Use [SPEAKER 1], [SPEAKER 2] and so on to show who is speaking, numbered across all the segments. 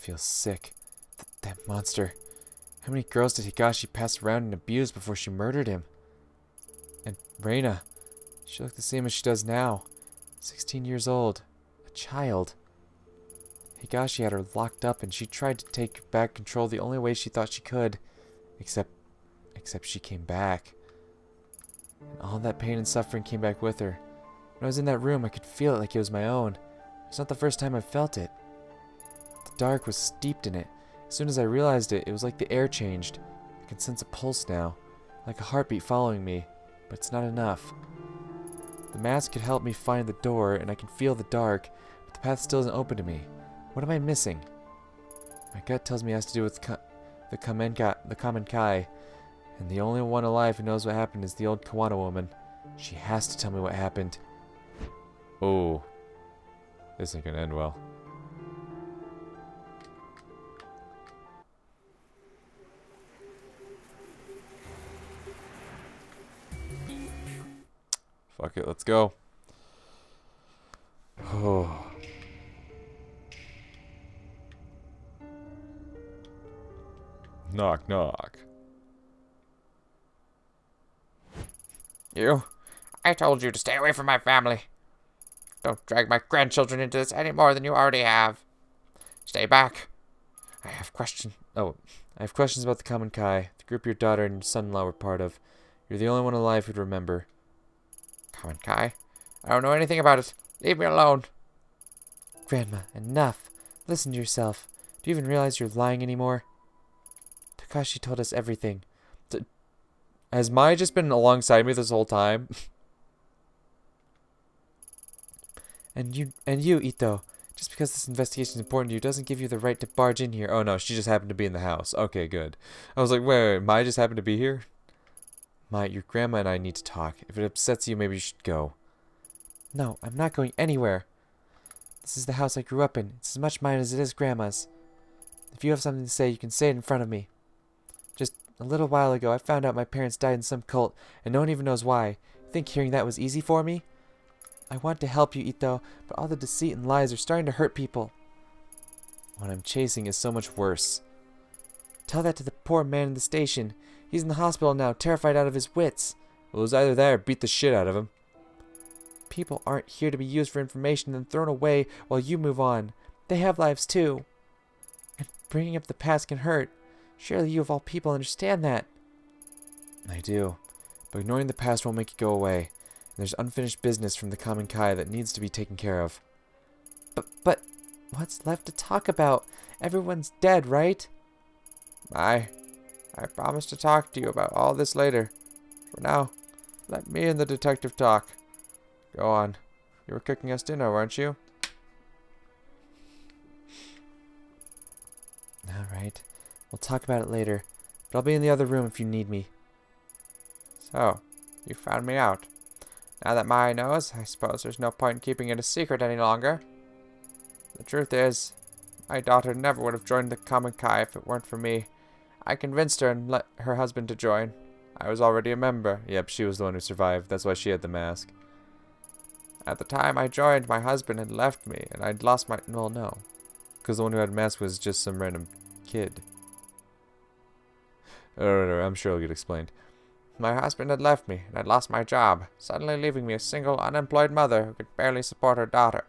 [SPEAKER 1] feel sick. That monster. How many girls did Higashi pass around and abuse before she murdered him? And Reina. She looked the same as she does now. 16 years old. A child. Higashi had her locked up and she tried to take back control the only way she thought she could. Except she came back. And all that pain and suffering came back with her. When I was in that room, I could feel it like it was my own. It's not the first time I've felt it. The dark was steeped in it. As soon as I realized it, it was like the air changed. I can sense a pulse now, like a heartbeat following me, but it's not enough. The mask could help me find the door, and I can feel the dark, but the path still isn't open to me. What am I missing? My gut tells me it has to do with the common Kai, and the only one alive who knows what happened is the old Kawana woman. She has to tell me what happened. Oh, this ain't gonna end well. Fuck it, let's go. Oh. Knock, knock.
[SPEAKER 2] You? I told you to stay away from my family. Don't drag my grandchildren into this any more than you already have. Stay back.
[SPEAKER 1] I have questions about the Common Kai, the group your daughter and your son-in-law were part of. You're the only one alive who'd remember.
[SPEAKER 2] Common Kai? I don't know anything about it. Leave me alone.
[SPEAKER 1] Grandma, enough. Listen to yourself. Do you even realize you're lying anymore? Takashi told us everything. Has Mai just been alongside me this whole time? And you, Ito. Just because this investigation is important to you doesn't give you the right to barge in here. Oh no, she just happened to be in the house. Okay, good. I was like, wait, Mai just happened to be here? Mai, your grandma and I need to talk. If it upsets you, maybe you should go. No, I'm not going anywhere. This is the house I grew up in. It's as much mine as it is Grandma's. If you have something to say, you can say it in front of me. Just a little while ago, I found out my parents died in some cult, and no one even knows why. You think hearing that was easy for me? I want to help you, Ito, but all the deceit and lies are starting to hurt people. What I'm chasing is so much worse. Tell that to the poor man in the station. He's in the hospital now, terrified out of his wits. Well, it was either that or beat the shit out of him. People aren't here to be used for information and then thrown away while you move on. They have lives too. And bringing up the past can hurt. Surely you of all people understand that. I do. But ignoring the past won't make it go away. And there's unfinished business from the Common Kai that needs to be taken care of. But what's left to talk about? Everyone's dead, right?
[SPEAKER 2] I promise to talk to you about all this later. For now, let me and the detective talk. Go on. You were cooking us dinner, weren't you?
[SPEAKER 1] Alright. We'll talk about it later. But I'll be in the other room if you need me.
[SPEAKER 2] So, you found me out. Now that Mai knows, I suppose there's no point in keeping it a secret any longer. The truth is, my daughter never would have joined the Common Kai if it weren't for me. I convinced her and let her husband to join. I was already a member.
[SPEAKER 1] Yep, she was the one who survived. That's why she had the mask.
[SPEAKER 2] At the time I joined, my husband had left me, and I'd lost my...
[SPEAKER 1] Well, no. Because the one who had a mask was just some random kid. I'm sure it'll get explained.
[SPEAKER 2] My husband had left me, and I'd lost my job, suddenly leaving me a single, unemployed mother who could barely support her daughter.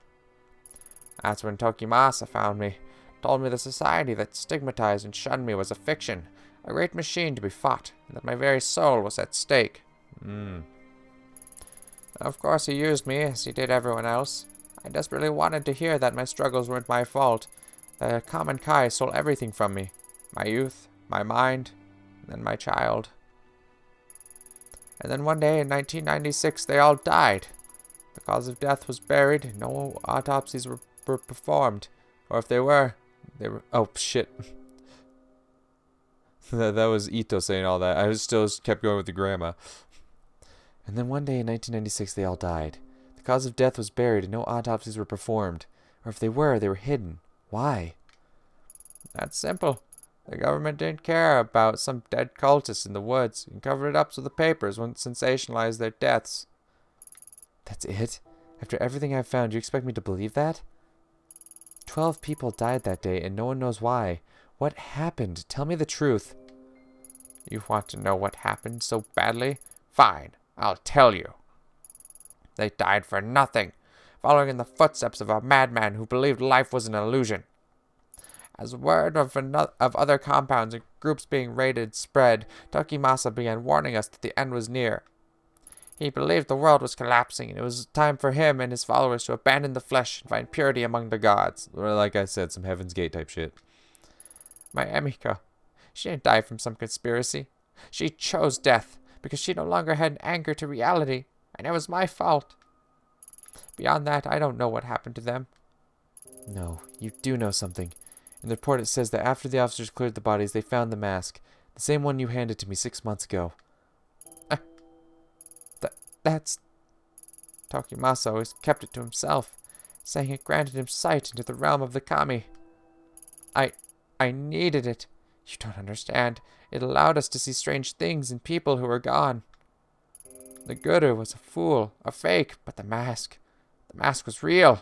[SPEAKER 2] That's when Tokimasa found me, told me the society that stigmatized and shunned me was a fiction, a great machine to be fought, and that my very soul was at stake. Of course he used me, as he did everyone else. I desperately wanted to hear that my struggles weren't my fault. The Common Kai stole everything from me. My youth, my mind, and my child. And then one day in 1996, they all died. The cause of death was buried, no autopsies were performed. Or if they were... Oh, shit.
[SPEAKER 1] That was Ito saying all that. I still kept going with the grandma. And then one day in 1996, they all died. The cause of death was buried and no autopsies were performed. Or if they were hidden. Why?
[SPEAKER 2] That's simple. The government didn't care about some dead cultists in the woods and covered it up so the papers wouldn't sensationalize their deaths.
[SPEAKER 1] That's it? After everything I've found, you expect me to believe that? 12 people died that day, and no one knows why. What happened? Tell me the truth.
[SPEAKER 2] You want to know what happened so badly? Fine, I'll tell you. They died for nothing, following in the footsteps of a madman who believed life was an illusion. As word of other compounds and groups being raided spread, Tokimasa began warning us that the end was near. He believed the world was collapsing, and it was time for him and his followers to abandon the flesh and find purity among the gods.
[SPEAKER 1] Or like I said, some Heaven's Gate type shit.
[SPEAKER 2] My Emiko, she didn't die from some conspiracy. She chose death because she no longer had an anchor to reality, and it was my fault. Beyond that, I don't know what happened to them.
[SPEAKER 1] No, you do know something. In the report it says that after the officers cleared the bodies, they found the mask. The same one you handed to me 6 months ago.
[SPEAKER 2] That's... Tokimasa always kept it to himself, saying it granted him sight into the realm of the kami. I needed it. You don't understand. It allowed us to see strange things and people who were gone. The Guru was a fool, a fake, but the mask was real.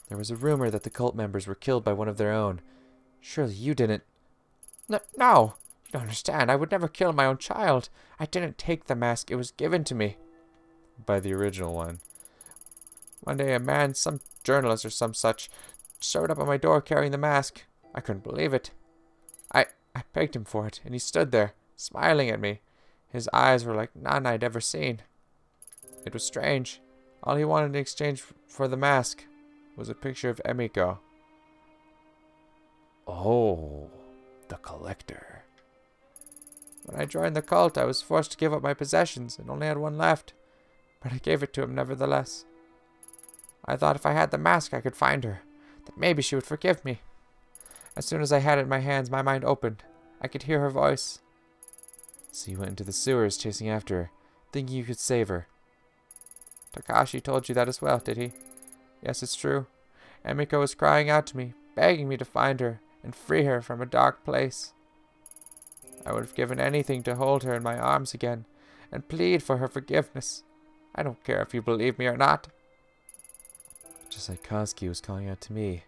[SPEAKER 1] There was a rumor that the cult members were killed by one of their own. Surely you didn't...
[SPEAKER 2] No. You don't understand. I would never kill my own child. I didn't take the mask. It was given to me.
[SPEAKER 1] By the original one.
[SPEAKER 2] One day a man, some journalist or some such, showed up at my door carrying the mask. I couldn't believe it. I begged him for it, and he stood there, smiling at me. His eyes were like none I'd ever seen. It was strange. All he wanted in exchange for the mask was a picture of Emiko.
[SPEAKER 1] Oh, the collector.
[SPEAKER 2] When I joined the cult, I was forced to give up my possessions and only had one left, but I gave it to him nevertheless. I thought if I had the mask, I could find her, that maybe she would forgive me. As soon as I had it in my hands, my mind opened. I could hear her voice.
[SPEAKER 1] So you went into the sewers chasing after her, thinking you could save her.
[SPEAKER 2] Takashi told you that as well, did he? Yes, it's true. Emiko was crying out to me, begging me to find her and free her from a dark place. I would have given anything to hold her in my arms again and plead for her forgiveness. I don't care if you believe me or not.
[SPEAKER 1] Just like Koski was calling out to me.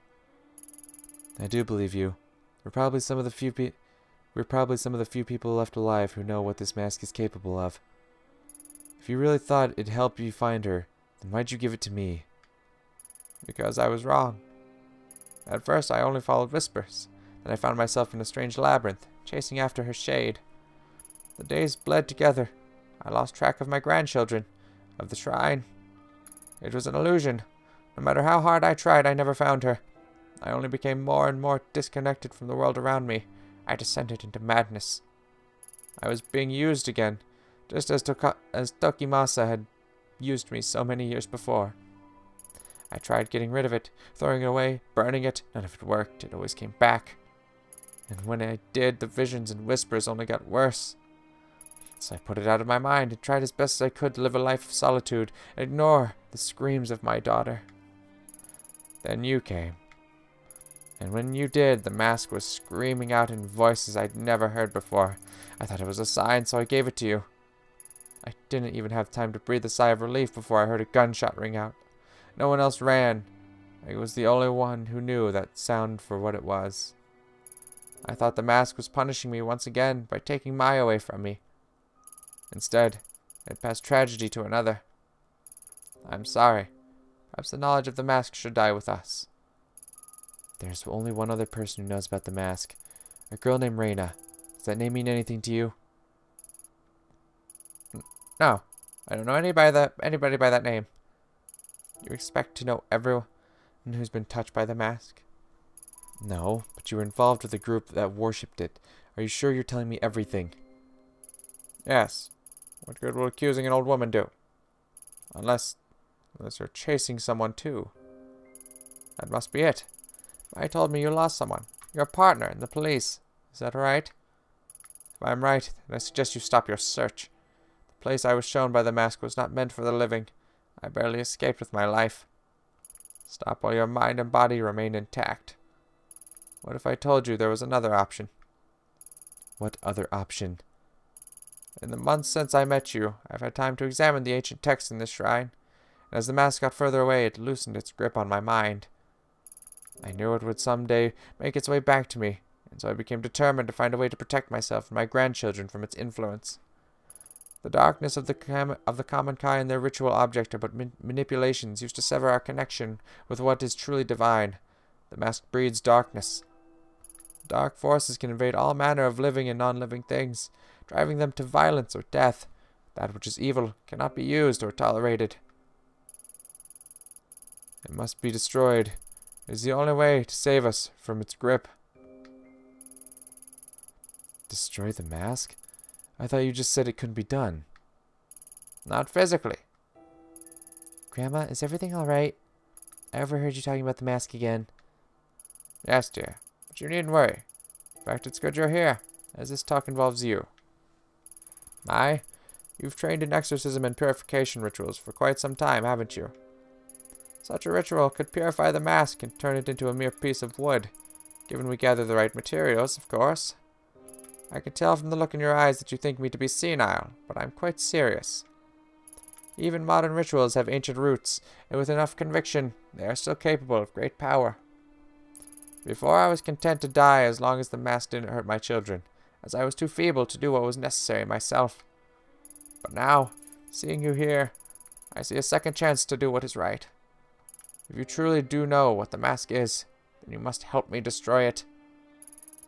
[SPEAKER 1] I do believe you. We're probably some of the few people left alive who know what this mask is capable of. If you really thought it'd help you find her, then why'd you give it to me?
[SPEAKER 2] Because I was wrong. At first I only followed whispers. Then I found myself in a strange labyrinth, chasing after her shade. The days bled together. I lost track of my grandchildren, of the shrine. It was an illusion. No matter how hard I tried, I never found her. I only became more and more disconnected from the world around me. I descended into madness. I was being used again, just as Tokimasa had used me so many years before. I tried getting rid of it, throwing it away, burning it. None of it worked. It always came back. And when I did, the visions and whispers only got worse. So I put it out of my mind and tried as best as I could to live a life of solitude and ignore the screams of my daughter. Then you came. And when you did, the mask was screaming out in voices I'd never heard before. I thought it was a sign, so I gave it to you. I didn't even have time to breathe a sigh of relief before I heard a gunshot ring out. No one else ran. I was the only one who knew that sound for what it was. I thought the mask was punishing me once again by taking Mai away from me. Instead, it passed tragedy to another. I'm sorry. Perhaps the knowledge of the mask should die with us.
[SPEAKER 1] There's only one other person who knows about the mask. A girl named Reina. Does that name mean anything to you?
[SPEAKER 2] No. I don't know anybody by that name. You expect to know everyone who's been touched by the mask?
[SPEAKER 1] No, but you were involved with a group that worshipped it. Are you sure you're telling me everything?
[SPEAKER 2] Yes. What good will accusing an old woman do? Unless you're chasing someone too. That must be it. I told me you lost someone. Your partner in the police. Is that right? If I'm right, then I suggest you stop your search. The place I was shown by the mask was not meant for the living. I barely escaped with my life. Stop while your mind and body remain intact. What if I told you there was another option?
[SPEAKER 1] What other option?
[SPEAKER 2] In the months since I met you, I've had time to examine the ancient texts in this shrine, and as the mask got further away, it loosened its grip on my mind. I knew it would someday make its way back to me, and so I became determined to find a way to protect myself and my grandchildren from its influence. The darkness of the common Kai and their ritual object are but manipulations used to sever our connection with what is truly divine. The mask breeds darkness. Dark forces can invade all manner of living and non-living things, driving them to violence or death. That which is evil cannot be used or tolerated. It must be destroyed. It is the only way to save us from its grip.
[SPEAKER 1] Destroy the mask? I thought you just said it couldn't be done.
[SPEAKER 2] Not physically.
[SPEAKER 1] Grandma, is everything alright? I overheard you talking about the mask again.
[SPEAKER 2] Yes, dear. But you needn't worry. In fact, it's good you're here, as this talk involves you. You've trained in exorcism and purification rituals for quite some time, haven't you? Such a ritual could purify the mask and turn it into a mere piece of wood, given we gather the right materials, of course. I can tell from the look in your eyes that you think me to be senile, but I'm quite serious. Even modern rituals have ancient roots, and with enough conviction, they are still capable of great power. Before, I was content to die as long as the mask didn't hurt my children, as I was too feeble to do what was necessary myself. But now, seeing you here, I see a second chance to do what is right. If you truly do know what the mask is, then you must help me destroy it.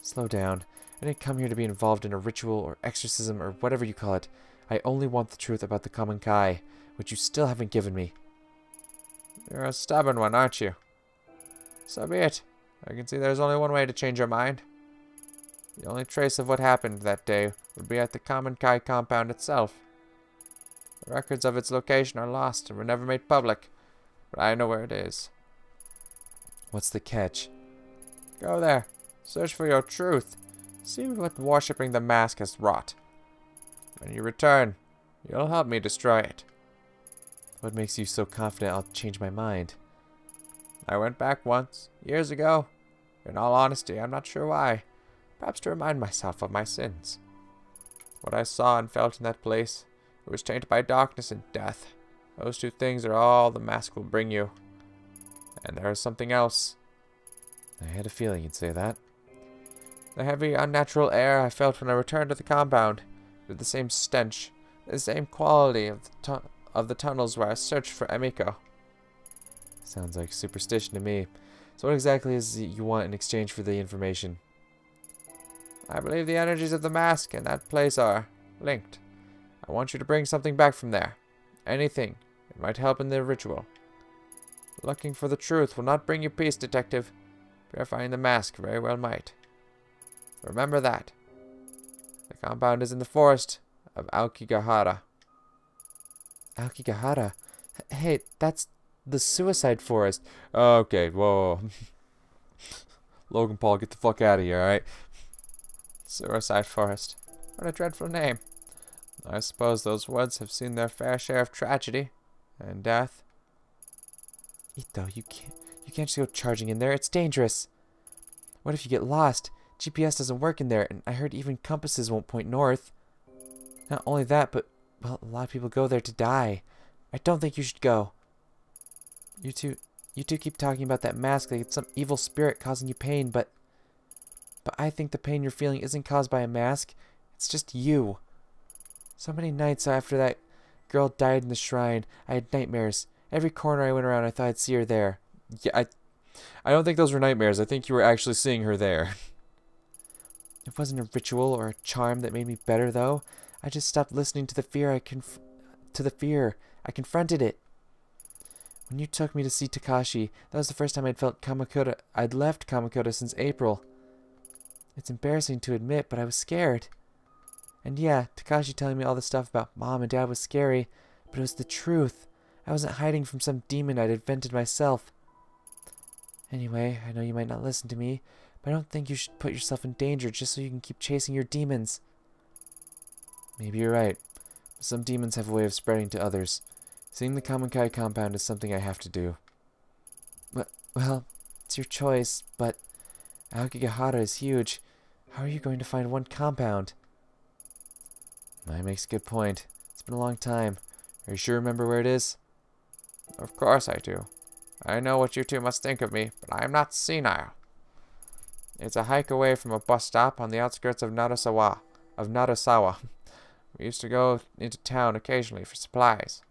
[SPEAKER 1] Slow down. I didn't come here to be involved in a ritual or exorcism or whatever you call it. I only want the truth about the common Kai, which you still haven't given me.
[SPEAKER 2] You're a stubborn one, aren't you? So be it. I can see there's only one way to change your mind. The only trace of what happened that day would be at the common Kai compound itself. The records of its location are lost and were never made public, but I know where it is.
[SPEAKER 1] What's the catch?
[SPEAKER 2] Go there. Search for your truth. See what worshipping the mask has wrought. When you return, you'll help me destroy it.
[SPEAKER 1] What makes you so confident I'll change my mind?
[SPEAKER 2] I went back once, years ago. In all honesty, I'm not sure why. Perhaps to remind myself of my sins. What I saw and felt in that place, it was tainted by darkness and death. Those two things are all the mask will bring you. And there is something else.
[SPEAKER 1] I had a feeling you'd say that.
[SPEAKER 2] The heavy, unnatural air I felt when I returned to the compound, with the same stench, the same quality of the tunnels where I searched for Emiko.
[SPEAKER 1] Sounds like superstition to me. So what exactly is it you want in exchange for the information?
[SPEAKER 2] I believe the energies of the mask and that place are linked. I want you to bring something back from there. Anything. It might help in the ritual. Looking for the truth will not bring you peace, detective. Purifying the mask very well might. Remember that. The compound is in the forest of Aokigahara.
[SPEAKER 1] Aokigahara? Hey, that's the suicide forest.
[SPEAKER 2] Okay, whoa. Logan Paul, get the fuck out of here, alright? Suicide forest. What a dreadful name. I suppose those woods have seen their fair share of tragedy and death.
[SPEAKER 1] Ito, you can't just go charging in there. It's dangerous. What if you get lost? GPS doesn't work in there, and I heard even compasses won't point north. Not only that, but, well, a lot of people go there to die. I don't think you should go. You two keep talking about that mask like it's some evil spirit causing you pain, but I think the pain you're feeling isn't caused by a mask. It's just you. So many nights after that girl died in the shrine, I had nightmares. Every corner I went around, I thought I'd see her there.
[SPEAKER 2] Yeah, I don't think those were nightmares. I think you were actually seeing her there.
[SPEAKER 1] It wasn't a ritual or a charm that made me better, though. I just stopped listening to the fear. I confronted it. When you took me to see Takashi, that was the first time I'd felt Kamakura. I'd left Kamakura since April. It's embarrassing to admit, but I was scared. And yeah, Takashi telling me all the stuff about Mom and Dad was scary, but it was the truth. I wasn't hiding from some demon I'd invented myself. Anyway, I know you might not listen to me, but I don't think you should put yourself in danger just so you can keep chasing your demons. Maybe you're right. Some demons have a way of spreading to others. Seeing the Kamenkai compound is something I have to do. Well, it's your choice, but Aokigahara is huge. How are you going to find one compound? That makes a good point. It's been a long time. Are you sure you remember where it is?
[SPEAKER 2] Of course I do. I know what you two must think of me, but I am not senile. It's a hike away from a bus stop on the outskirts of Narasawa. We used to go into town occasionally for supplies.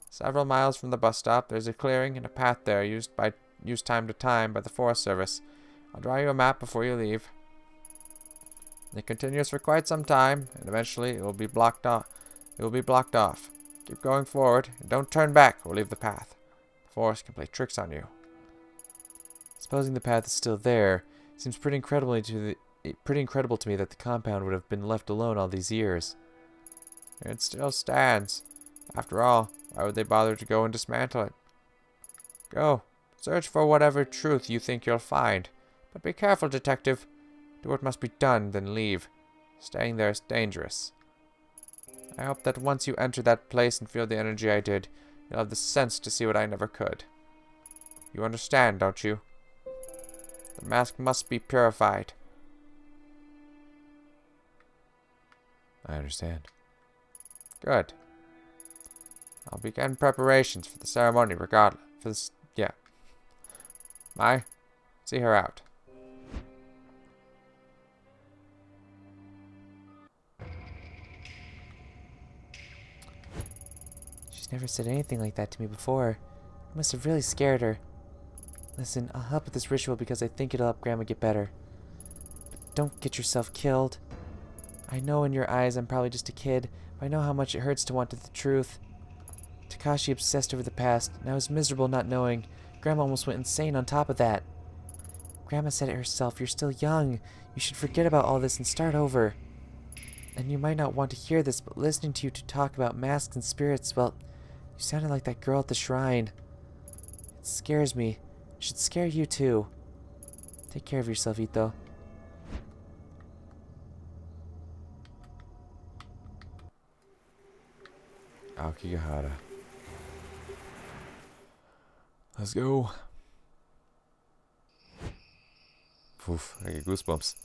[SPEAKER 2] Several miles from the bus stop, there's a clearing and a path there used time to time by the Forest Service. I'll draw you a map before you leave. It continues for quite some time, and eventually it will be blocked off. Keep going forward, and don't turn back or leave the path. The forest can play tricks on you.
[SPEAKER 1] Supposing the path is still there, it seems pretty incredible to me that the compound would have been left alone all these years.
[SPEAKER 2] It still stands. After all, why would they bother to go and dismantle it? Go, search for whatever truth you think you'll find. But be careful, detective. Do what must be done, then leave. Staying there is dangerous. I hope that once you enter that place and feel the energy I did, you'll have the sense to see what I never could. You understand, don't you? The mask must be purified.
[SPEAKER 1] I understand.
[SPEAKER 2] Good. I'll begin preparations for the ceremony regardless. Mai, see her out.
[SPEAKER 1] She's never said anything like that to me before. It must have really scared her. Listen, I'll help with this ritual because I think it'll help Grandma get better. But don't get yourself killed. I know in your eyes I'm probably just a kid, but I know how much it hurts to want the truth. Takashi obsessed over the past, and I was miserable not knowing. Grandma almost went insane on top of that. Grandma said it herself, you're still young. You should forget about all this and start over. And you might not want to hear this, but listening to you to talk about masks and spirits, well, you sounded like that girl at the shrine. It scares me. It should scare you too. Take care of yourself, Ito. Aokigahara. Let's go. Oof, I get goosebumps.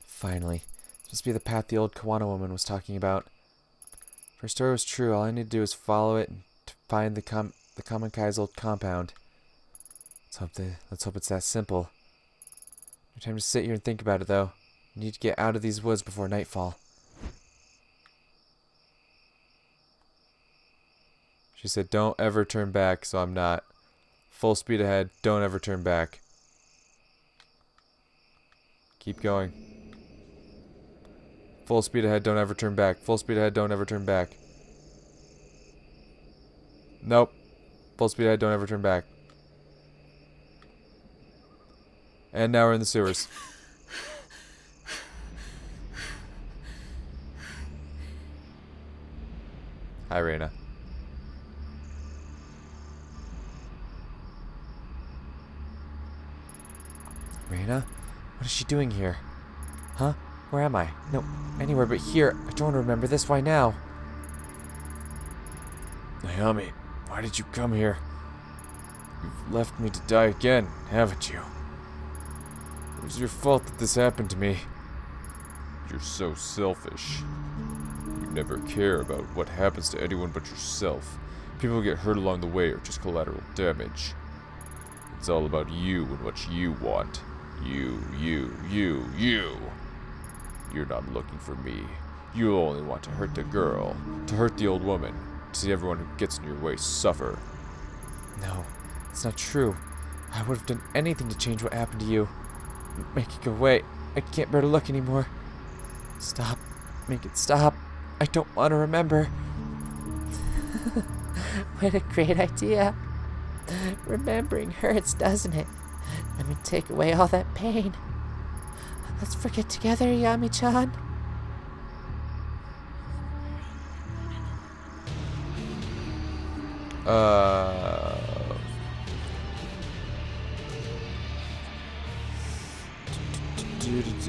[SPEAKER 1] Finally. This must be the path the old Kawana woman was talking about. If her story was true, all I need to do is follow it to find the Common Kai's old compound. Let's hope it's that simple. No time to sit here and think about it, though. I need to get out of these woods before nightfall. She said, don't ever turn back, so I'm not. Full speed ahead, don't ever turn back. Keep going. Full speed ahead, don't ever turn back. Full speed ahead, don't ever turn back. Nope. Full speed ahead, don't ever turn back. And now we're in the sewers. Hi, Reina. Reina? What is she doing here? Huh? Where am I? No, anywhere but here. I don't remember this. Why now? Naomi, why did you come here? You've left me to die again, haven't you? It was your fault that this happened to me. You're so selfish. You never care about what happens to anyone but yourself. People get hurt along the way or just collateral damage. It's all about you and what you want. You. You're not looking for me. You only want to hurt the girl, to hurt the old woman, to see everyone who gets in your way suffer. No, it's not true. I would have done anything to change what happened to you. Make it go away. I can't bear to look anymore. Stop. Make it stop. I don't want to remember. What a great idea. Remembering hurts, doesn't it? Let me take away all that pain. Let's forget together, Yami-chan.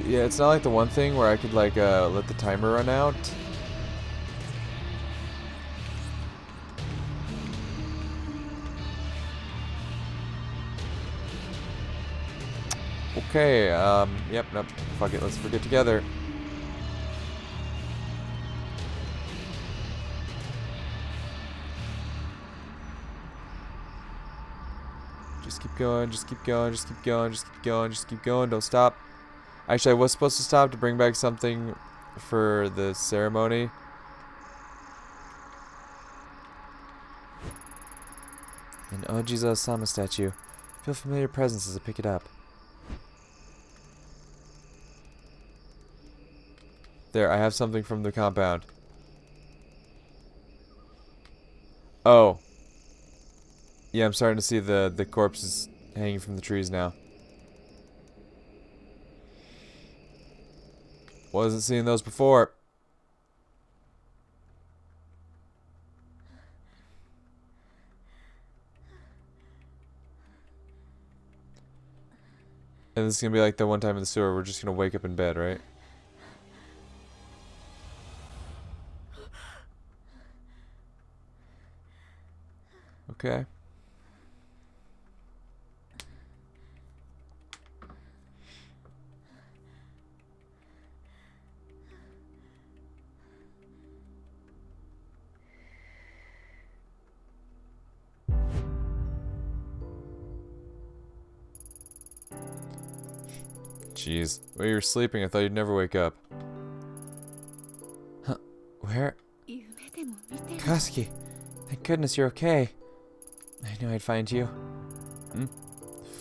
[SPEAKER 1] Yeah, it's not like the one thing where I could like let the timer run out. Okay, yep, nope, fuck it, let's forget together. Just keep going, just keep going, just keep going, just keep going, just keep going. Don't stop. Actually, I was supposed to stop to bring back something for the ceremony. An Ojizo Sama statue. Feel familiar presence as I pick it up. There, I have something from the compound. Oh. Yeah, I'm starting to see the corpses hanging from the trees now. Wasn't seeing those before. And this is gonna be like the one time in the sewer we're just gonna wake up in bed, right? Okay. Jeez. While you were sleeping, I thought you'd never wake up. Huh. Where? Koski. Thank goodness you're okay. I knew I'd find you. Hmm?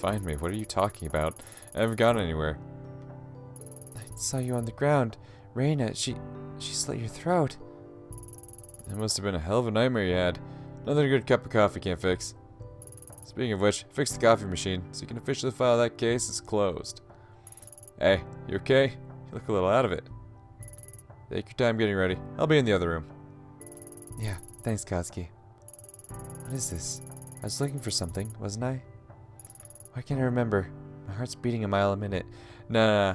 [SPEAKER 1] Find me? What are you talking about? I haven't gone anywhere. I saw you on the ground. Reina, she slit your throat. That must have been a hell of a nightmare you had. Nothing a good cup of coffee can't fix. Speaking of which, fix the coffee machine so you can officially file that case as closed. Hey, you okay? You look a little out of it. Take your time getting ready. I'll be in the other room. Yeah, thanks, Koski. What is this? I was looking for something, wasn't I? Why can't I remember? My heart's beating a mile a minute. Nah.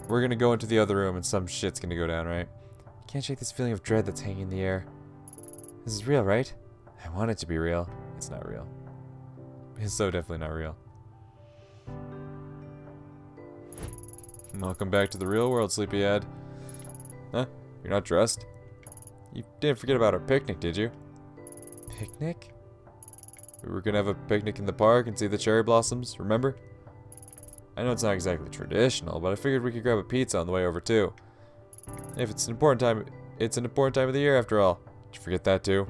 [SPEAKER 1] We're gonna go into the other room and some shit's gonna go down, right? I can't shake this feeling of dread that's hanging in the air. This is real, right? I want it to be real. It's not real. It's so definitely not real. Welcome back to the real world, sleepyhead. Huh? You're not dressed? You didn't forget about our picnic, did you? Picnic? We were gonna have a picnic in the park and see the cherry blossoms, remember? I know it's not exactly traditional, but I figured we could grab a pizza on the way over too. If it's an important time of the year after all. Did you forget that too?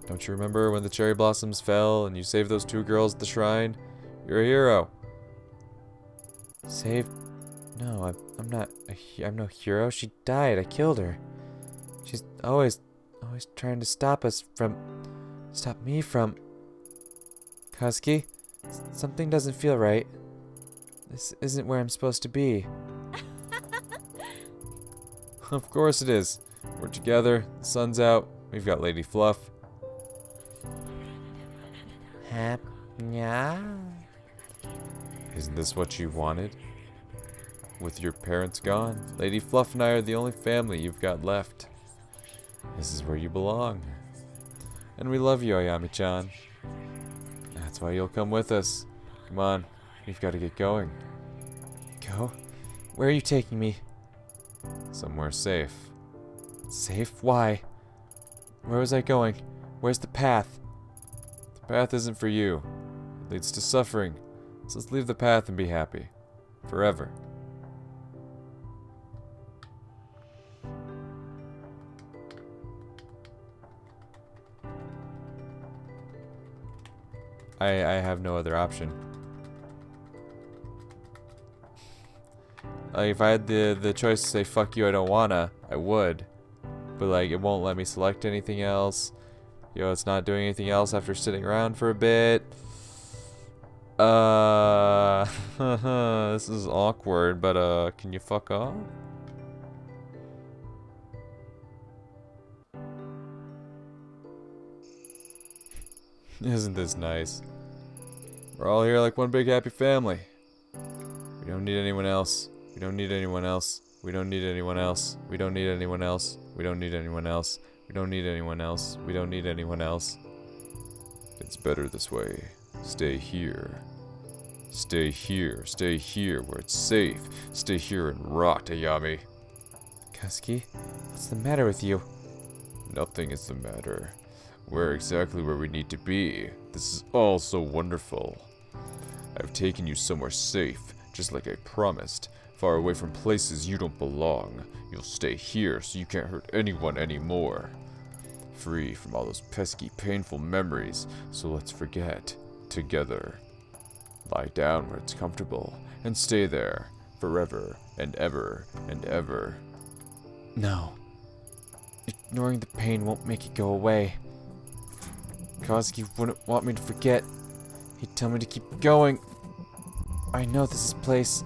[SPEAKER 1] Don't you remember when the cherry blossoms fell and you saved those 2 girls at the shrine? You're a hero. Saved? No, I'm not. I'm no hero. She died. I killed her. She's always trying to stop me from. Koski, something doesn't feel right. This isn't where I'm supposed to be. Of course it is. We're together. The sun's out. We've got Lady Fluff. Yeah. Isn't this what you wanted? With your parents gone, Lady Fluff and I are the only family you've got left. This is where you belong. And we love you, Ayami-chan. That's why you'll come with us. Come on, we've got to get going. Go? Where are you taking me? Somewhere safe. Safe? Why? Where was I going? Where's the path? The path isn't for you. It leads to suffering. So let's leave the path and be happy. Forever. I have no other option. Like, if I had the choice to say fuck you, I don't wanna, I would. But like, it won't let me select anything else. You know, it's not doing anything else after sitting around for a bit. This is awkward, but can you fuck off? Isn't this nice? We're all here like one big happy family. We don't need anyone else. We don't need anyone else. We don't need anyone else. We don't need anyone else. We don't need anyone else. We don't need anyone else. We don't need anyone else. It's better this way. Stay here. Stay here. Stay here where it's safe. Stay here and rot, Ayami. Koski, what's the matter with you? Nothing is the matter. We're exactly where we need to be. This is all so wonderful. I've taken you somewhere safe, just like I promised. Far away from places you don't belong. You'll stay here so you can't hurt anyone anymore. Free from all those pesky, painful memories, so let's forget. Together. Lie down where it's comfortable, and stay there. Forever, and ever, and ever. No. Ignoring the pain won't make it go away. Koski wouldn't want me to forget. He'd tell me to keep going. I know this is a place.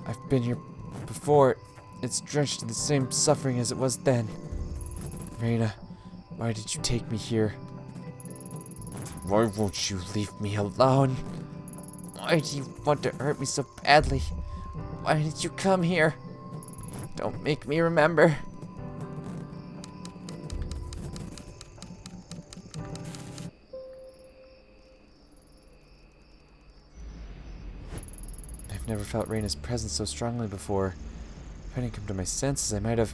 [SPEAKER 1] I've been here before. It's drenched in the same suffering as it was then. Reina, why did you take me here? Why won't you leave me alone? Why do you want to hurt me so badly? Why did you come here? Don't make me remember. I've never felt Reina's presence so strongly before. If I didn't come to my senses, I might have...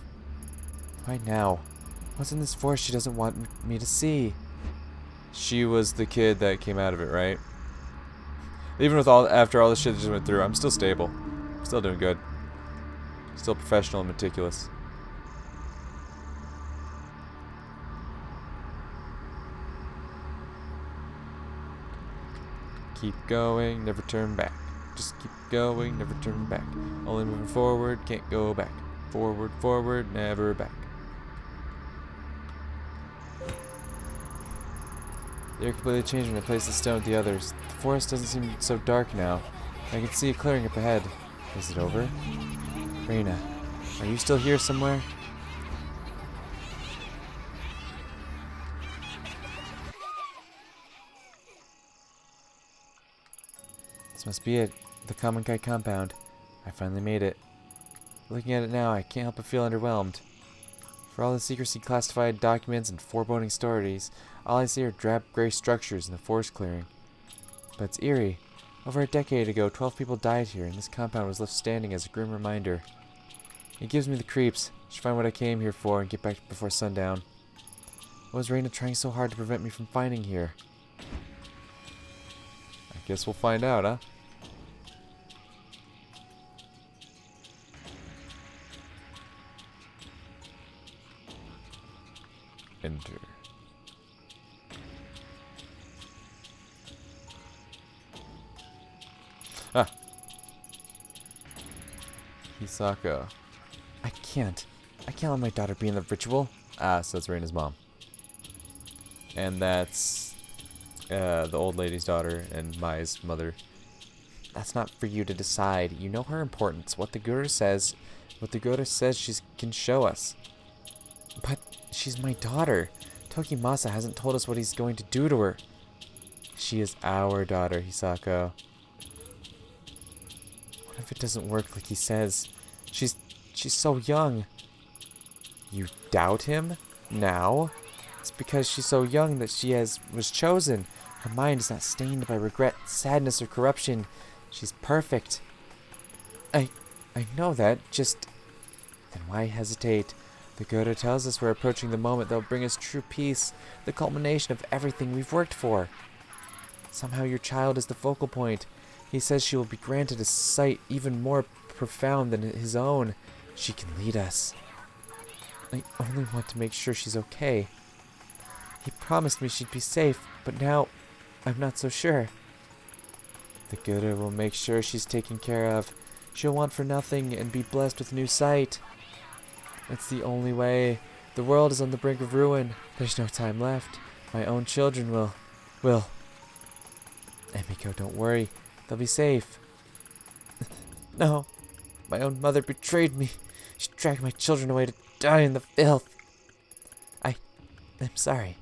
[SPEAKER 1] Why now? What's in this forest she doesn't want me to see? She was the kid that came out of it, right? Even with after all the shit that just went through, I'm still stable. Still doing good. Still professional and meticulous. Keep going, never turn back. Just keep going, never turn back. Only moving forward, can't go back. Forward, forward, never back. The air completely changed when I placed the stone with the others. The forest doesn't seem so dark now. I can see a clearing up ahead. Is it over? Reina, are you still here somewhere? This must be it. The Common Kai compound. I finally made it. Looking at it now, I can't help but feel underwhelmed. For all the secrecy, classified documents, and foreboding stories, all I see are drab gray structures in the forest clearing. But it's eerie. Over a decade ago, 12 people died here, and this compound was left standing as a grim reminder. It gives me the creeps. I should find what I came here for and get back before sundown. What was Reina trying so hard to prevent me from finding here? I guess we'll find out, huh? Enter. Ah. Hisako. I can't let my daughter be in the ritual. Ah, so that's Reina's mom. And that's the old lady's daughter and Mai's mother. That's not for you to decide. You know her importance. What the Guru says she can show us. But she's my daughter. Tokimasa hasn't told us what he's going to do to her. She is our daughter, Hisako. What if it doesn't work like he says? She's so young. You doubt him? Now? It's because she's so young that she was chosen. Her mind is not stained by regret, sadness, or corruption. She's perfect. I know that, just... Then why hesitate? The Guru tells us we're approaching the moment that'll bring us true peace, the culmination of everything we've worked for. Somehow your child is the focal point. He says she will be granted a sight even more profound than his own. She can lead us. I only want to make sure she's okay. He promised me she'd be safe, but now I'm not so sure. The Guru will make sure she's taken care of. She'll want for nothing and be blessed with new sight. It's the only way. The world is on the brink of ruin. There's no time left. My own children will... Emiko, don't worry. They'll be safe. No. My own mother betrayed me. She dragged my children away to die in the filth. I'm sorry.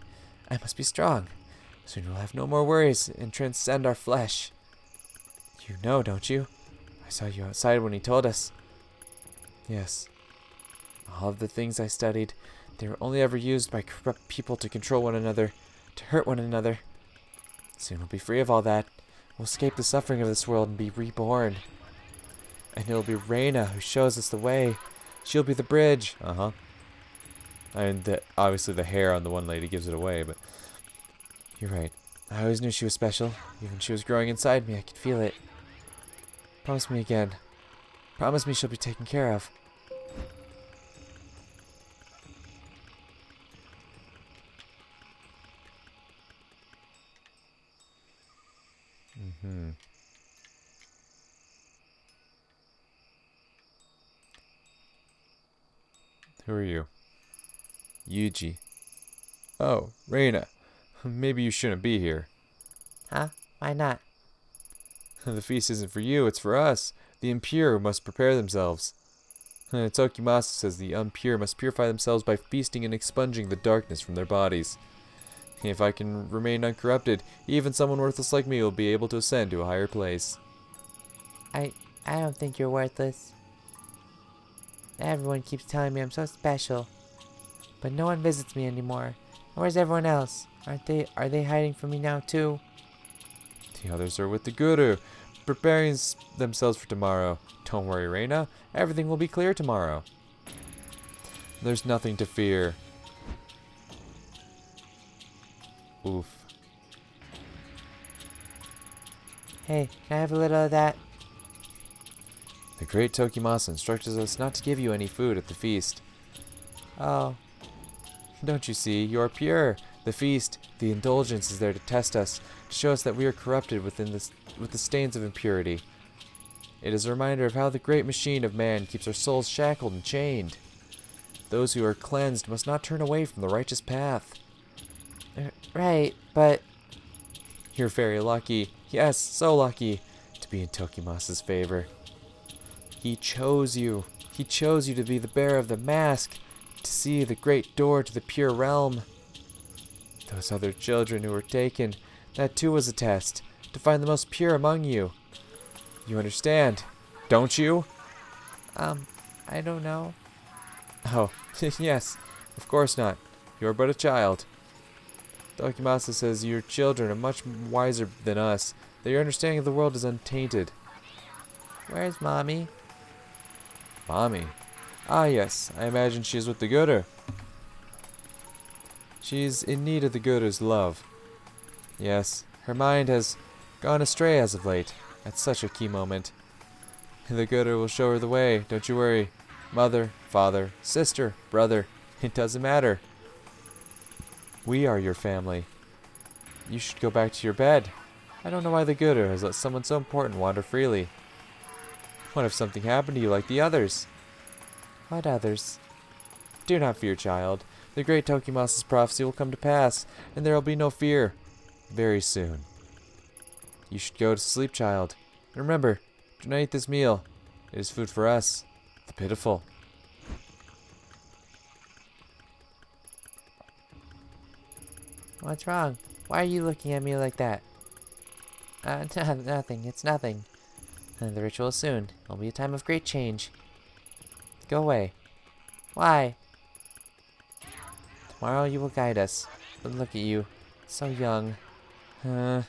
[SPEAKER 1] I must be strong. Soon we'll have no more worries and transcend our flesh. You know, don't you? I saw you outside when he told us. Yes. All of the things I studied, they were only ever used by corrupt people to control one another, to hurt one another. Soon we'll be free of all that. We'll escape the suffering of this world and be reborn. And it'll be Reina who shows us the way. She'll be the bridge. Uh-huh. And obviously the hair on the one lady gives it away, but... You're right. I always knew she was special. Even when she was growing inside me, I could feel it. Promise me again. Promise me she'll be taken care of. Mm-hmm. Who are you? Yuji. Oh, Reina. Maybe you shouldn't be here.
[SPEAKER 2] Huh? Why not?
[SPEAKER 1] The feast isn't for you, it's for us. The impure must prepare themselves. Tokimasa says the impure must purify themselves by feasting and expunging the darkness from their bodies. If I can remain uncorrupted, even someone worthless like me will be able to ascend to a higher place.
[SPEAKER 2] I don't think you're worthless. Everyone keeps telling me I'm so special. But no one visits me anymore. Where's everyone else? Are they hiding from me now too?
[SPEAKER 1] The others are with the Guru, preparing themselves for tomorrow. Don't worry, Reina. Everything will be clear tomorrow. There's nothing to fear. Oof.
[SPEAKER 2] Hey, can I have a little of that?
[SPEAKER 1] The great Tokimasa instructed us not to give you any food at the feast.
[SPEAKER 2] Oh,
[SPEAKER 1] Don't you see? You are pure. The feast, the indulgence is there to test us, to show us that we are corrupted with the stains of impurity. It is a reminder of how the great machine of man keeps our souls shackled and chained. Those who are cleansed must not turn away from the righteous path.
[SPEAKER 2] right, but
[SPEAKER 1] You're very lucky, yes, so lucky, to be in Tokimasa's favor. He chose you. He chose you to be the bearer of the mask, to see the great door to the pure realm. Those other children who were taken, that too was a test, to find the most pure among you. You understand, don't you?
[SPEAKER 2] I don't know.
[SPEAKER 1] Oh, yes, of course not. You're but a child. Tokimasa says your children are much wiser than us, that your understanding of the world is untainted.
[SPEAKER 2] Where's Mommy?
[SPEAKER 1] Mommy? Ah, yes, I imagine she is with the Guru. She's in need of the Guru's love. Yes, her mind has gone astray as of late, at such a key moment. The Guru will show her the way, don't you worry. Mother, father, sister, brother, it doesn't matter. We are your family. You should go back to your bed. I don't know why the Guru has let someone so important wander freely. What if something happened to you like the others?
[SPEAKER 2] What others?
[SPEAKER 1] Do not fear, child. The great Tokimasa's prophecy will come to pass, and there will be no fear. Very soon. You should go to sleep, child. And remember, do not eat this meal. It is food for us, the pitiful.
[SPEAKER 2] What's wrong? Why are you looking at me like that? Nothing. It's nothing. The ritual is soon. It'll be a time of great change. Go away. Why? Tomorrow you will guide us. But look at you. So young.
[SPEAKER 1] Uh,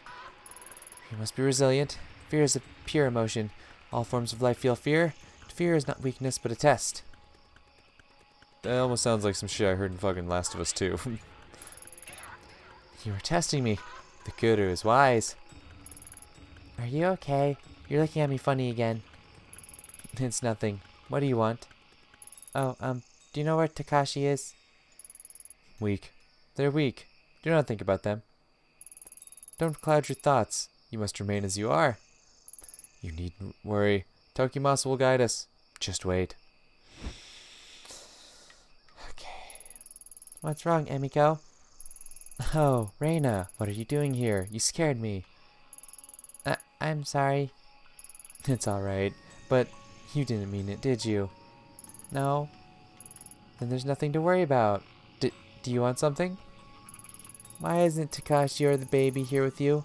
[SPEAKER 2] You must be resilient. Fear is a pure emotion. All forms of life feel fear. Fear is not weakness, but a test.
[SPEAKER 1] that almost sounds like some shit I heard in fucking Last of Us 2.
[SPEAKER 2] You are testing me. The Guru is wise. Are you okay? You're looking at me funny again. It's nothing. What do you want? Oh, do you know where Takashi is?
[SPEAKER 1] Weak. They're weak. Do not think about them. Don't cloud your thoughts. You must remain as you are. You needn't worry. Tokimasa will guide us. Just wait.
[SPEAKER 2] Okay. What's wrong, Emiko? Oh, Reina, what are you doing here? You scared me. I'm sorry.
[SPEAKER 1] It's alright. But you didn't mean it, did you?
[SPEAKER 2] No.
[SPEAKER 1] Then there's nothing to worry about. Do you want something?
[SPEAKER 2] Why isn't Takashi or the baby here with you?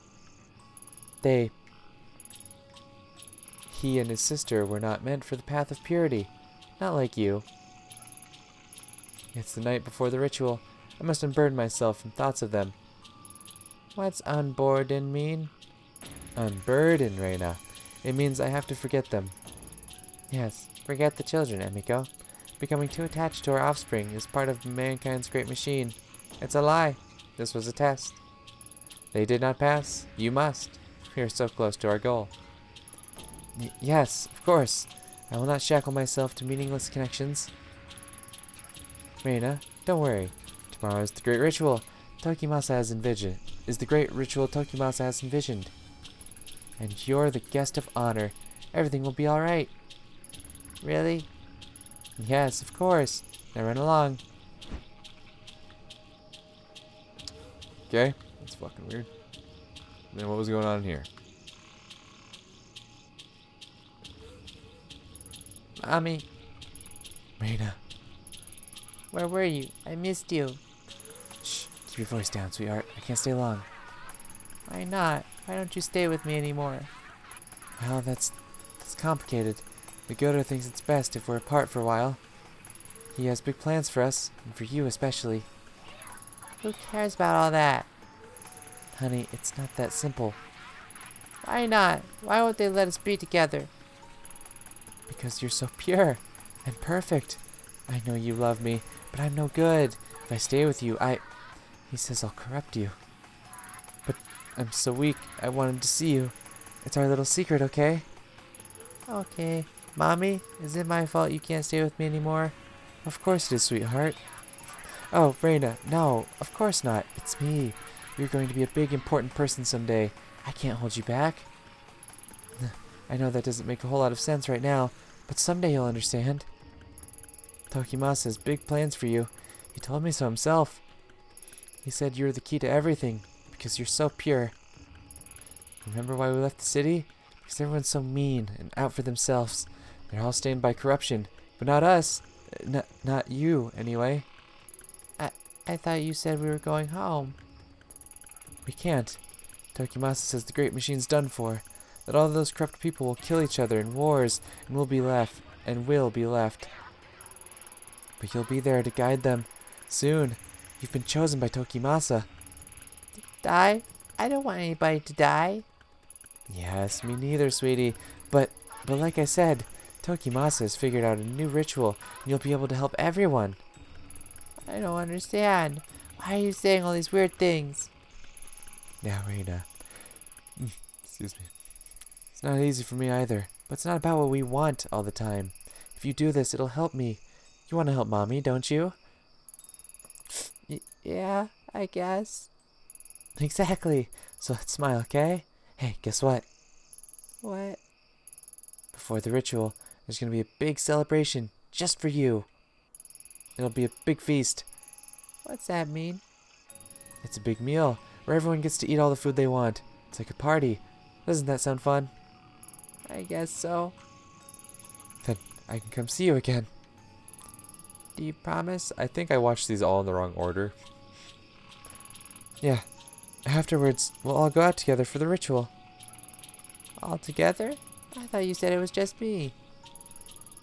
[SPEAKER 1] He and his sister were not meant for the path of purity. Not like you. It's the night before the ritual. I must unburden myself from thoughts of them.
[SPEAKER 2] What's unburden mean?
[SPEAKER 1] Unburden, Reina. It means I have to forget them.
[SPEAKER 2] Yes, forget the children, Emiko. Becoming too attached to our offspring is part of mankind's great machine. It's a lie. This was a test. They did not pass. You must. We are so close to our goal. Yes, of course. I will not shackle myself to meaningless connections. Reina, don't worry. Tomorrow is the great ritual Tokimasa has envisioned. Is the great ritual Tokimasa has envisioned. And you're the guest of honor. Everything will be alright. Really? Yes, of course. Now run along.
[SPEAKER 1] Okay, that's fucking weird. Then what was going on here?
[SPEAKER 2] Mommy,
[SPEAKER 1] Reina.
[SPEAKER 2] where were you? I missed you.
[SPEAKER 1] Shh, keep your voice down, sweetheart. I can't stay long.
[SPEAKER 2] Why not? Why don't you stay with me anymore?
[SPEAKER 1] Well, that's complicated. Magoto thinks it's best if we're apart for a while. He has big plans for us, and for you especially.
[SPEAKER 2] Who cares about all that?
[SPEAKER 1] Honey, it's not that simple.
[SPEAKER 2] Why not? Why won't they let us be together?
[SPEAKER 1] Because you're so pure and perfect. I know you love me, but I'm no good. If I stay with you, He says I'll corrupt you. But I'm so weak, I want him to see you. It's our little secret, okay?
[SPEAKER 2] Okay. Mommy, is it my fault you can't stay with me anymore?
[SPEAKER 1] Of course it is, sweetheart. Oh, Reina, no, of course not. It's me. You're going to be a big, important person someday. I can't hold you back. I know that doesn't make a whole lot of sense right now, but someday you'll understand. Tokimasa has big plans for you. He told me so himself. He said you're the key to everything, because you're so pure. Remember why we left the city? Because everyone's so mean and out for themselves. They're all stained by corruption, but not us. Not you, anyway.
[SPEAKER 2] I thought you said we were going home.
[SPEAKER 1] We can't. Tokimasa says the great machine's done for. That all those corrupt people will kill each other in wars and will be left. But you'll be there to guide them. Soon. You've been chosen by Tokimasa.
[SPEAKER 2] Die? I don't want anybody to die.
[SPEAKER 1] Yes, me neither, sweetie. But like I said, Tokimasa has figured out a new ritual, and you'll be able to help everyone.
[SPEAKER 2] I don't understand. Why are you saying all these weird things?
[SPEAKER 1] Now, Reina. Excuse me. It's not easy for me either, but it's not about what we want all the time. If you do this, it'll help me. You want to help Mommy, don't you?
[SPEAKER 2] Yeah, I guess.
[SPEAKER 1] Exactly. So let's smile, okay? Hey, guess what?
[SPEAKER 2] What?
[SPEAKER 1] Before the ritual, there's going to be a big celebration just for you. It'll be a big feast.
[SPEAKER 2] What's that mean?
[SPEAKER 1] It's a big meal where everyone gets to eat all the food they want. It's like a party. Doesn't that sound fun?
[SPEAKER 2] I guess so.
[SPEAKER 1] Then I can come see you again.
[SPEAKER 2] Do you promise?
[SPEAKER 1] I think I watched these all in the wrong order. Yeah. Afterwards, we'll all go out together for the ritual.
[SPEAKER 2] All together? I thought you said it was just me.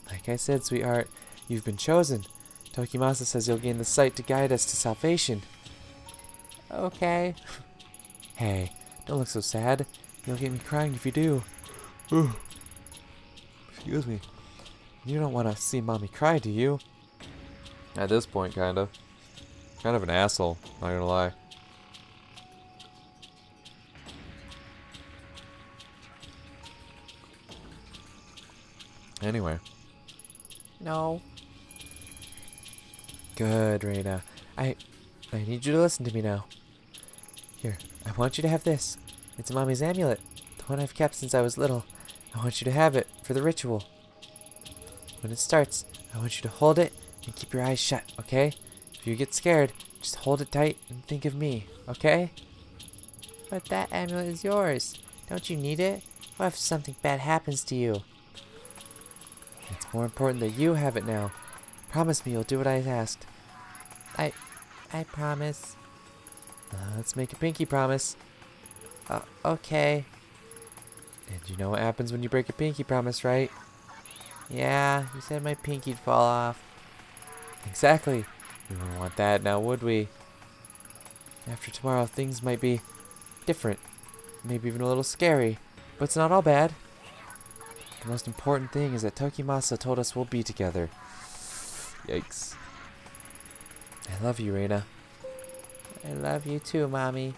[SPEAKER 1] Like I said, sweetheart, you've been chosen. Tokimasa says you'll gain the sight to guide us to salvation.
[SPEAKER 2] Okay.
[SPEAKER 1] Hey, don't look so sad. You'll get me crying if you do. Excuse me. You don't want to see Mommy cry, do you? At this point, kind of. Kind of an asshole, not gonna lie. Anyway.
[SPEAKER 2] No.
[SPEAKER 1] Good, Reina. I need you to listen to me now. Here, I want you to have this. It's Mommy's amulet, the one I've kept since I was little. I want you to have it for the ritual. When it starts, I want you to hold it and keep your eyes shut, okay? If you get scared, just hold it tight and think of me, okay?
[SPEAKER 2] But that amulet is yours. Don't you need it? What if something bad happens to you?
[SPEAKER 1] It's more important that you have it now. Promise me you'll do what I asked.
[SPEAKER 2] I promise.
[SPEAKER 1] Let's make a pinky promise.
[SPEAKER 2] Okay.
[SPEAKER 1] And you know what happens when you break a pinky promise, right?
[SPEAKER 2] Yeah, you said my pinky'd fall off.
[SPEAKER 1] Exactly. We wouldn't want that now, would we? After tomorrow, things might be different. Maybe even a little scary. But it's not all bad. The most important thing is that Tokimasa told us we'll be together. Yikes. I love you, Reina.
[SPEAKER 2] I love you too, Mommy.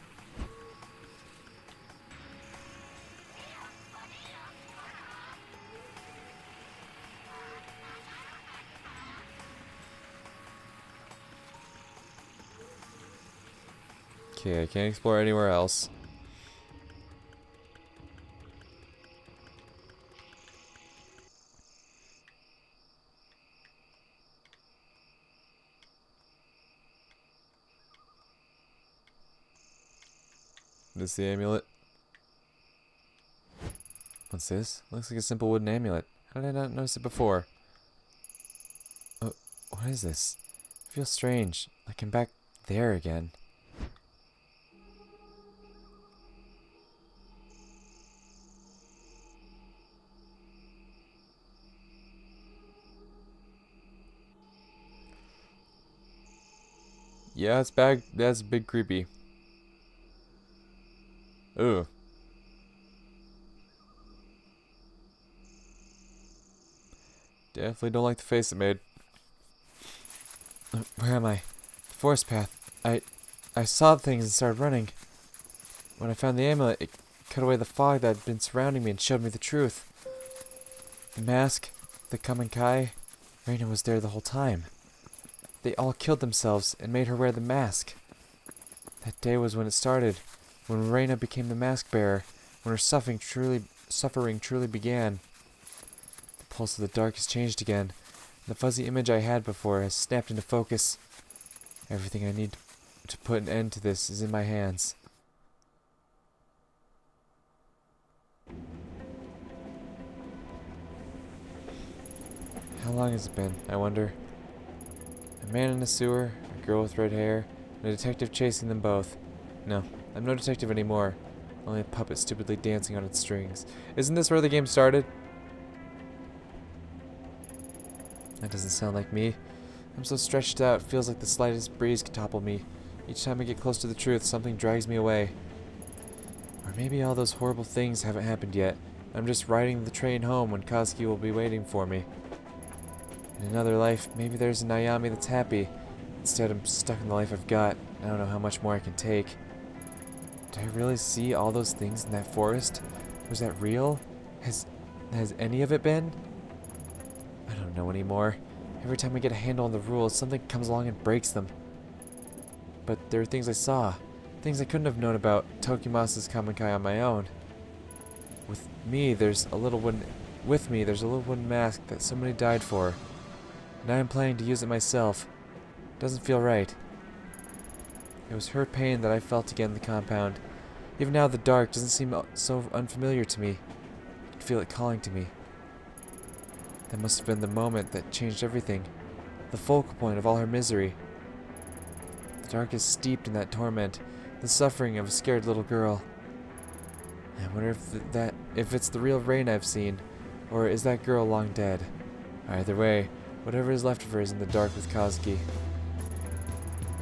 [SPEAKER 1] Okay, I can't explore anywhere else. This is the amulet. What's this? Looks like a simple wooden amulet. How did I not notice it before? Oh, what is this? I feel strange. Like I'm back there again. Yeah, it's back. That's big creepy. Ooh. Definitely don't like the face it made. Where am I? The forest path. I saw things and started running. When I found the amulet, it cut away the fog that had been surrounding me and showed me the truth. The mask, the Kamen-kai, Reina was there the whole time. They all killed themselves and made her wear the mask. That day was when it started, when Reina became the mask bearer, when her suffering truly began. The pulse of the dark has changed again. The fuzzy image I had before has snapped into focus. Everything I need to put an end to this is in my hands. How long has it been, I wonder? A man in a sewer, a girl with red hair, and a detective chasing them both. No, I'm no detective anymore. Only a puppet stupidly dancing on its strings. Isn't this where the game started? That doesn't sound like me. I'm so stretched out, it feels like the slightest breeze could topple me. Each time I get close to the truth, something drags me away. Or maybe all those horrible things haven't happened yet. I'm just riding the train home when Kazuki will be waiting for me. In another life, maybe there's a Nayami that's happy. Instead, I'm stuck in the life I've got. I don't know how much more I can take. Did I really see all those things in that forest? Was that real? Has any of it been? I don't know anymore. Every time I get a handle on the rules, something comes along and breaks them. But there are things I saw. Things I couldn't have known about Tokimasa's Kamen-kai on my own. With me, there's a little wooden mask that somebody died for. And I'm planning to use it myself. Doesn't feel right. It was her pain that I felt again in the compound. Even now the dark doesn't seem so unfamiliar to me. I can feel it calling to me. That must have been the moment that changed everything. The focal point of all her misery. The dark is steeped in that torment, the suffering of a scared little girl. I wonder if it's the real Rain I've seen, or is that girl long dead? Either way, whatever is left of her is in the dark with Kazuki.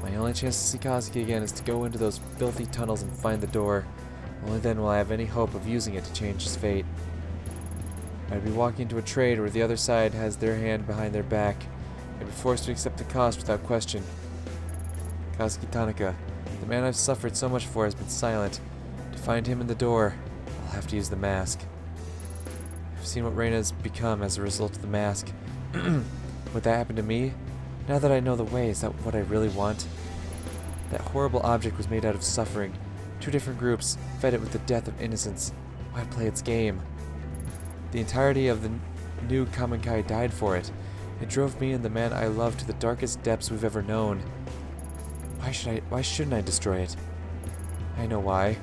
[SPEAKER 1] My only chance to see Kazuki again is to go into those filthy tunnels and find the door. Only then will I have any hope of using it to change his fate. I'd be walking into a trade where the other side has their hand behind their back. I'd be forced to accept the cost without question. Kazuki Tanaka, the man I've suffered so much for, has been silent. To find him in the door, I'll have to use the mask. I've seen what Reina's become as a result of the mask. Would that happen to me? Now that I know the way, is that what I really want? That horrible object was made out of suffering. Two different groups fed it with the death of innocence. Why play its game? The entirety of the new Kamen-kai died for it. It drove me and the man I love to the darkest depths we've ever known. Why shouldn't I destroy it? I know why.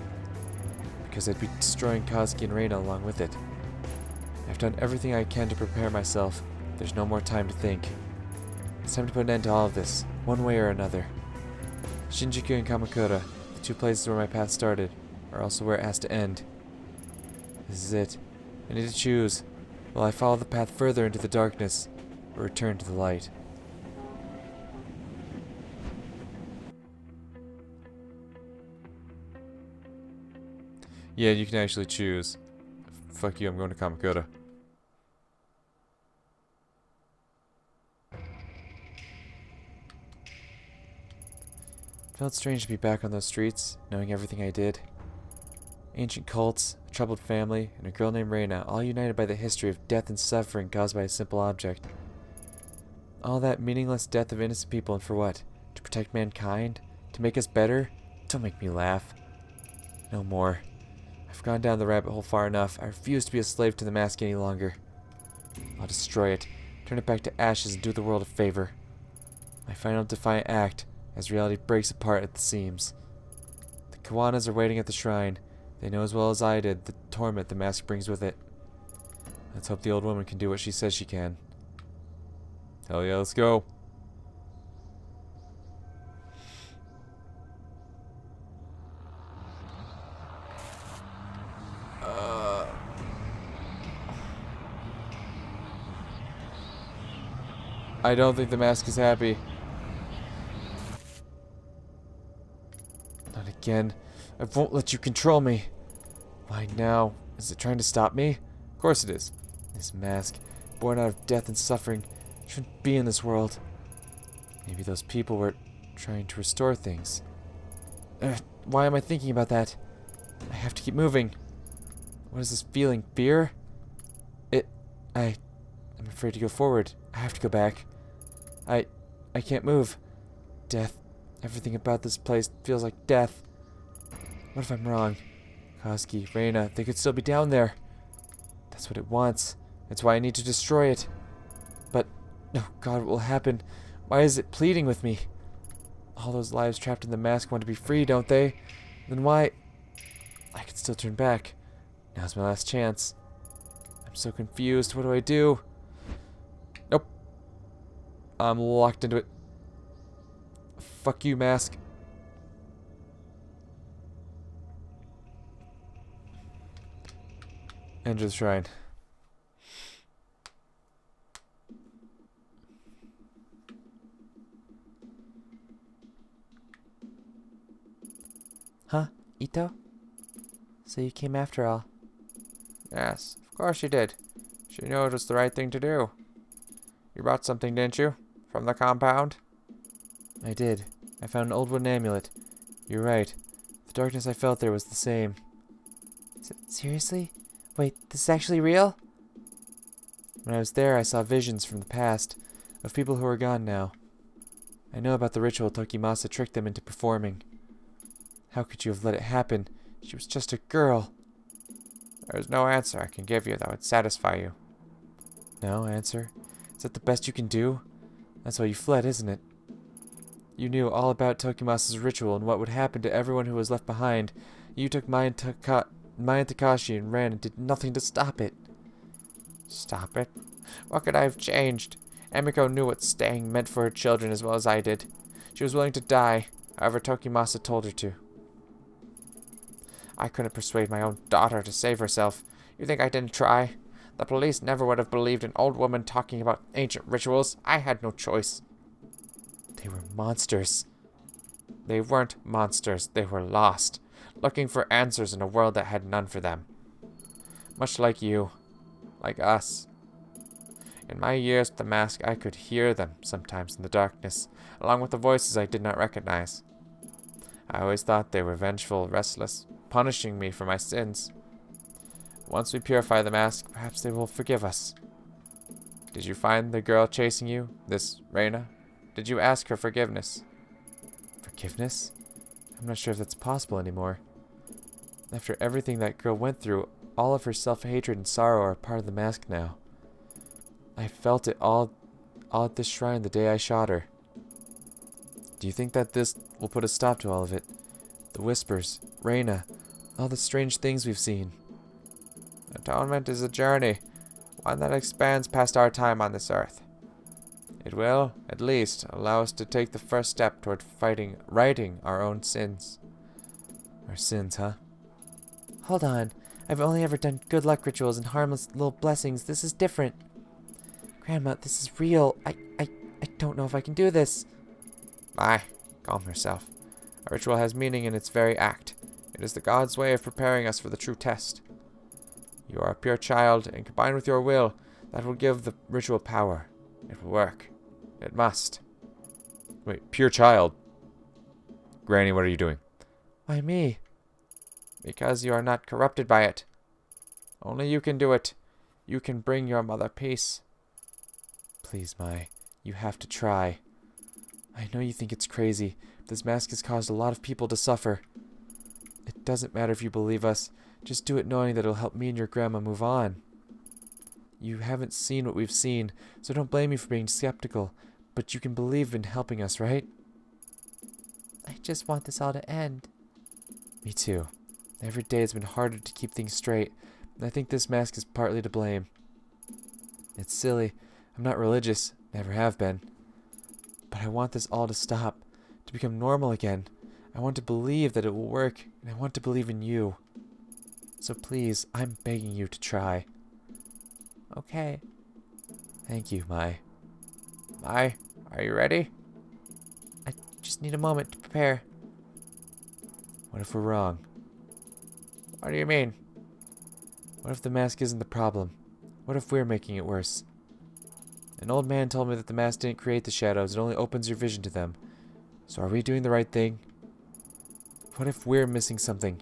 [SPEAKER 1] Because I'd be destroying Kazuki and Reina along with it. I've done everything I can to prepare myself. There's no more time to think. It's time to put an end to all of this, one way or another. Shinjuku and Kamakura, the two places where my path started, are also where it has to end. This is it. I need to choose. Will I follow the path further into the darkness, or return to the light? Yeah, you can actually choose. Fuck you, I'm going to Kamakura. It felt strange to be back on those streets, knowing everything I did. Ancient cults, a troubled family, and a girl named Reina, all united by the history of death and suffering caused by a simple object. All that meaningless death of innocent people, and for what? To protect mankind? To make us better? Don't make me laugh. No more. I've gone down the rabbit hole far enough. I refuse to be a slave to the mask any longer. I'll destroy it, turn it back to ashes, and do the world a favor. My final defiant act, as reality breaks apart at the seams. The Kawanas are waiting at the shrine. They know as well as I did the torment the mask brings with it. Let's hope the old woman can do what she says she can. Hell yeah, let's go. I don't think the mask is happy. Not again. I won't let you control me. Why now? Is it trying to stop me? Of course it is. This mask, born out of death and suffering, shouldn't be in this world. Maybe those people were trying to restore things. Why am I thinking about that? I have to keep moving. What is this feeling? Fear? I'm afraid to go forward. I have to go back. I can't move. Death. Everything about this place feels like death. What if I'm wrong? Koski, Reina, they could still be down there. That's what it wants. That's why I need to destroy it. But, oh God, what will happen? Why is it pleading with me? All those lives trapped in the mask want to be free, don't they? Then why? I can still turn back. Now's my last chance. I'm so confused. What do I do? Nope. I'm locked into it. Fuck you, mask. Enter the shrine. Huh? Ito? So you came after all?
[SPEAKER 2] Yes, of course she did. She knew it was the right thing to do. You brought something, didn't you? From the compound?
[SPEAKER 1] I did. I found an old wooden amulet. You're right. The darkness I felt there was the same. Seriously? Wait, this is actually real? When I was there, I saw visions from the past, of people who are gone now. I know about the ritual Tokimasa tricked them into performing. How could you have let it happen? She was just a girl.
[SPEAKER 2] There's no answer I can give you that would satisfy you.
[SPEAKER 1] No answer? Is that the best you can do? That's why you fled, isn't it? You knew all about Tokimasa's ritual and what would happen to everyone who was left behind. You took Mai and Takashi and ran and did nothing to stop it.
[SPEAKER 2] Stop it? What could I have changed? Emiko knew what staying meant for her children as well as I did. She was willing to die, however Tokimasa told her to. I couldn't persuade my own daughter to save herself. You think I didn't try? The police never would have believed an old woman talking about ancient rituals. I had no choice.
[SPEAKER 1] They were monsters.
[SPEAKER 2] They weren't monsters. They were lost, looking for answers in a world that had none for them. Much like you. Like us. In my years with the mask, I could hear them sometimes in the darkness, along with the voices I did not recognize. I always thought they were vengeful, restless, punishing me for my sins. Once we purify the mask, perhaps they will forgive us. Did you find the girl chasing you, this Reina? Did you ask her forgiveness?
[SPEAKER 1] Forgiveness? I'm not sure if that's possible anymore. After everything that girl went through, all of her self-hatred and sorrow are part of the mask now. I felt it all at this shrine the day I shot her. Do you think that this will put a stop to all of it? The whispers, Reina, all the strange things we've seen.
[SPEAKER 2] Atonement is a journey, one that expands past our time on this earth. It will, at least, allow us to take the first step toward righting our own sins.
[SPEAKER 1] Our sins, huh? Hold on. I've only ever done good luck rituals and harmless little blessings. This is different. Grandma, this is real. I don't know if I can do this.
[SPEAKER 2] Calm yourself. A ritual has meaning in its very act. It is the God's way of preparing us for the true test. You are a pure child, and combined with your will, that will give the ritual power. It will work. It must.
[SPEAKER 1] Wait, pure child? Granny, what are you doing? Why me?
[SPEAKER 2] Because you are not corrupted by it. Only you can do it. You can bring your mother peace.
[SPEAKER 1] Please, Mai. You have to try. I know you think it's crazy, but this mask has caused a lot of people to suffer. It doesn't matter if you believe us. Just do it knowing that it'll help me and your grandma move on. You haven't seen what we've seen, so don't blame me for being skeptical. But you can believe in helping us, right? I just want this all to end. Me too. Every day it's been harder to keep things straight, and I think this mask is partly to blame. It's silly. I'm not religious, never have been. But I want this all to stop, to become normal again. I want to believe that it will work, and I want to believe in you. So please, I'm begging you to try. Okay. Thank you, Mai.
[SPEAKER 2] Mai, are you ready?
[SPEAKER 1] I just need a moment to prepare. What if we're wrong?
[SPEAKER 2] What do you mean?
[SPEAKER 1] What if the mask isn't the problem? What if we're making it worse? An old man told me that the mask didn't create the shadows, it only opens your vision to them. So are we doing the right thing? What if we're missing something?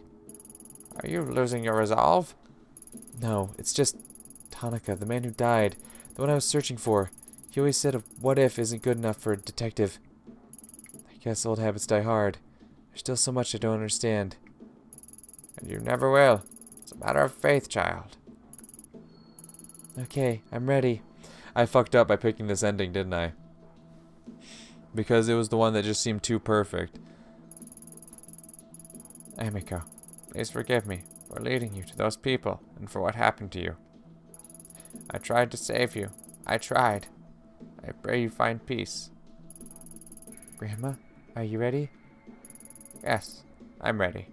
[SPEAKER 2] Are you losing your resolve?
[SPEAKER 1] No, it's just Tanaka, the man who died, the one I was searching for. He always said a what if isn't good enough for a detective. I guess old habits die hard. There's still so much I don't understand.
[SPEAKER 2] And you never will. It's a matter of faith, child.
[SPEAKER 1] Okay, I'm ready. I fucked up by picking this ending, didn't I? Because it was the one that just seemed too perfect.
[SPEAKER 2] Emiko, please forgive me for leading you to those people and for what happened to you. I tried to save you. I tried. I pray you find peace.
[SPEAKER 1] Grandma, are you ready?
[SPEAKER 2] Yes, I'm ready.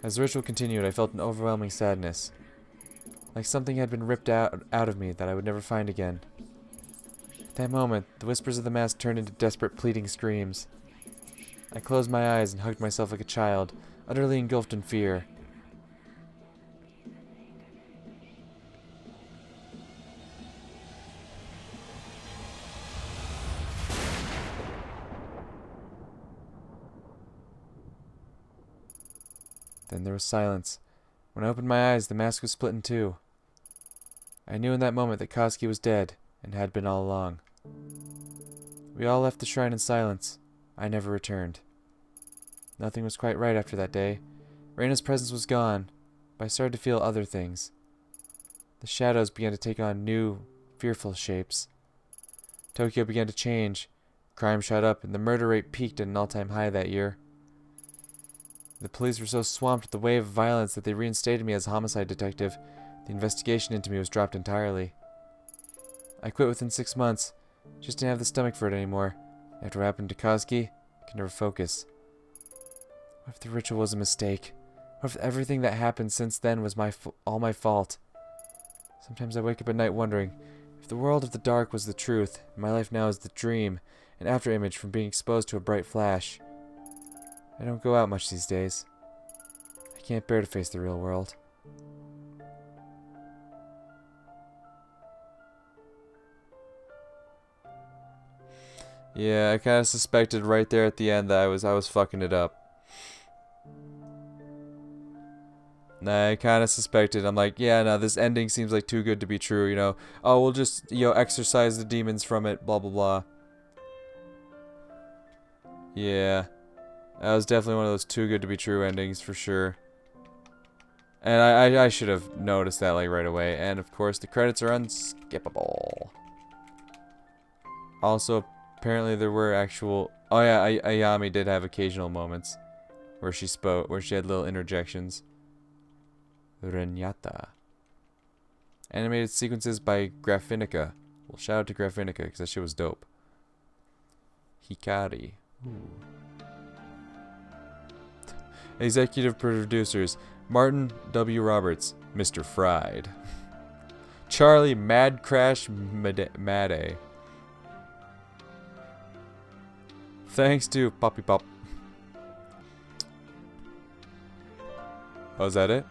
[SPEAKER 1] As the ritual continued, I felt an overwhelming sadness. Like something had been ripped out of me that I would never find again. At that moment, the whispers of the mask turned into desperate pleading screams. I closed my eyes and hugged myself like a child, utterly engulfed in fear. Then there was silence. When I opened my eyes, the mask was split in two. I knew in that moment that Koski was dead, and had been all along. We all left the shrine in silence. I never returned. Nothing was quite right after that day. Reina's presence was gone, but I started to feel other things. The shadows began to take on new, fearful shapes. Tokyo began to change. Crime shot up, and the murder rate peaked at an all-time high that year. The police were so swamped with the wave of violence that they reinstated me as a homicide detective. The investigation into me was dropped entirely. I quit within 6 months. Just didn't have the stomach for it anymore. After what happened to Koski, I could never focus. What if the ritual was a mistake? What if everything that happened since then was all my fault? Sometimes I wake up at night wondering, if the world of the dark was the truth, and my life now is the dream, an afterimage from being exposed to a bright flash. I don't go out much these days. I can't bear to face the real world. Yeah, I kind of suspected right there at the end that I was fucking it up. I kind of suspected. I'm like, yeah, no, this ending seems like too good to be true, you know. Oh, we'll just, exorcise the demons from it, blah, blah, blah. Yeah. That was definitely one of those too good to be true endings, for sure. And I should have noticed that, like, right away. And, of course, the credits are unskippable. Also, apparently there were actual... Oh, yeah, Ayami did have occasional moments where she spoke, where she had little interjections. Renyata. Animated sequences by Graphinica. Well, shout out to Graphinica, because that shit was dope. Hikari. Ooh. Executive producers: Martin W. Roberts, Mr. Fried. Charlie Mad Crash Made. Thanks to Poppy Pop. Oh, is that it?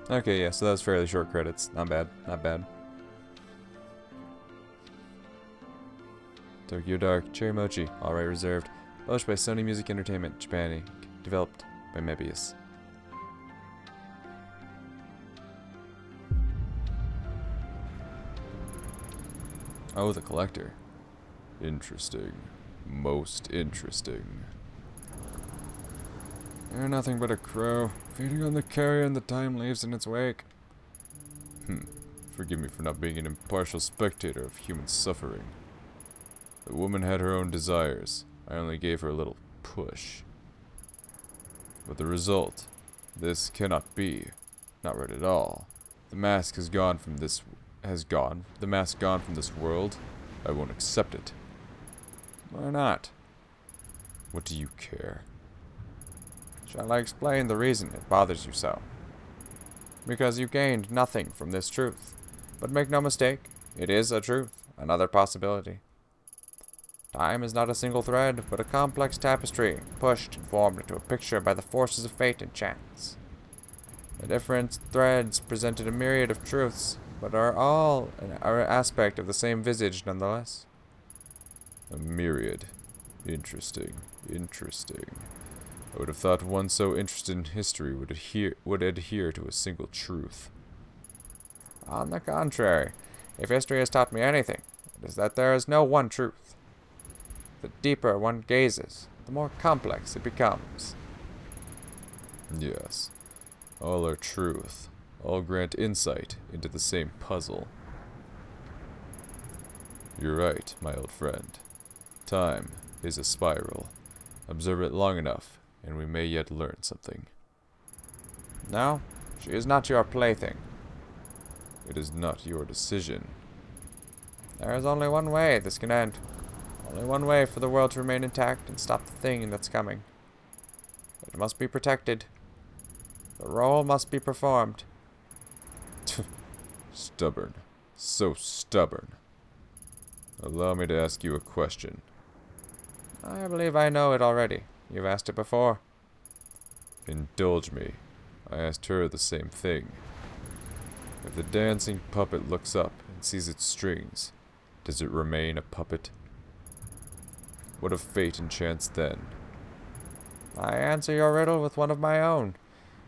[SPEAKER 1] Okay, yeah, so that was fairly short credits. Not bad, not bad. Tokyo Dark, Cherry Mochi, all right reserved. Published by Sony Music Entertainment, Japan Inc. Developed by Mebius. Oh, the collector. Interesting. Most interesting. You're nothing but a crow, feeding on the carrion the time leaves in its wake. Forgive me for not being an impartial spectator of human suffering. The woman had her own desires. I only gave her a little push. But the result, this cannot be. Not right at all. The mask has gone from this The mask gone from this world. I won't accept it. Why not? What do you care?
[SPEAKER 2] Shall I explain the reason it bothers you so? Because you gained nothing from this truth. But make no mistake, it is a truth, another possibility. Time is not a single thread, but a complex tapestry, pushed and formed into a picture by the forces of fate and chance. The different threads presented a myriad of truths, but are all an aspect of the same visage nonetheless.
[SPEAKER 1] A myriad. Interesting. Interesting. I would have thought one so interested in history would adhere to a single truth.
[SPEAKER 2] On the contrary, if history has taught me anything, it is that there is no one truth. The deeper one gazes, the more complex it becomes.
[SPEAKER 1] Yes. All are truth. All grant insight into the same puzzle. You're right, my old friend. Time is a spiral. Observe it long enough, and we may yet learn something.
[SPEAKER 2] No, she is not your plaything.
[SPEAKER 1] It is not your decision.
[SPEAKER 2] There is only one way this can end. Only one way for the world to remain intact and stop the thing that's coming. It must be protected. The role must be performed.
[SPEAKER 1] Stubborn. So stubborn. Allow me to ask you a question.
[SPEAKER 2] I believe I know it already. You've asked it before.
[SPEAKER 1] Indulge me. I asked her the same thing. If the dancing puppet looks up and sees its strings, does it remain a puppet? What of fate and chance then?
[SPEAKER 2] I answer your riddle with one of my own.